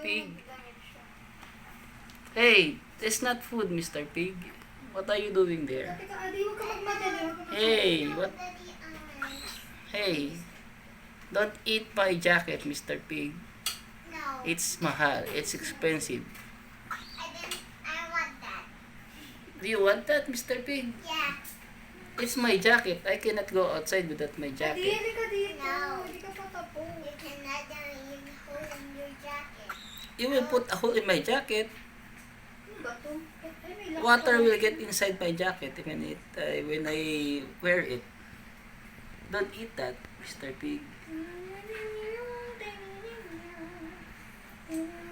Pig. Hey, that's not food, Mr. Pig. What are you doing there? Hey, what? Hey, don't eat my jacket, Mr. Pig. No. It's mahal. It's expensive. I want that. Do you want that, Mr. Pig? Yeah. It's my jacket. I cannot go outside without my jacket. No. You cannot even hold in your jacket. You will put a hole in my jacket. Water will get inside my jacket when I wear it. Don't eat that, Mr. Pig.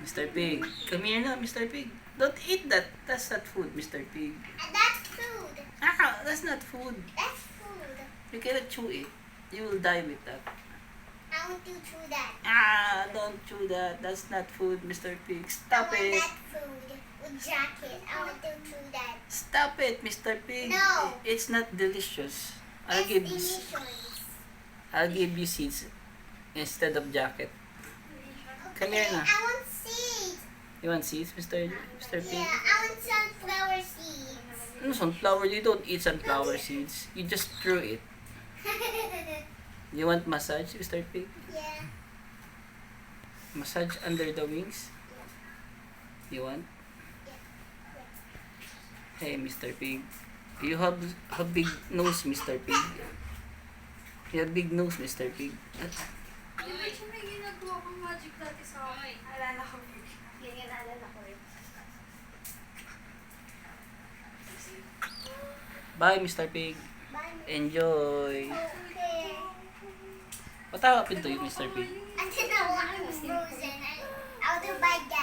Mr. Pig, come here now, Mr. Pig. Don't eat that. That's not food, Mr. Pig. That's food. Ah, that's not food. That's food. You cannot chew it. You will die with that. I want to chew that. Ah, don't chew that. That's not food, Mr. Pig. Stop I want it. that food with jacket. I want to chew that. Stop it, Mr. Pig. No. It's not delicious. It's delicious. I'll give you seeds instead of jacket. Come here na. I want seeds. You want seeds, Mr. Pig? Yeah, I want sunflower seeds. No, sunflower. You don't eat sunflower seeds. You just threw it. You want massage, Mr. Pig? Yeah. Massage under the wings? You want? Hey, Mr. Pig. You have a big nose, Mr. Pig. You have big nose, Mr. Pig. May ginagawa kang magic dati sa akin. Alala ko. Yan, alala ko rin. Bye, Mr. Pig. Bye. Enjoy. Okay. What happened to you, Mr. Pig? I didn't want frozen.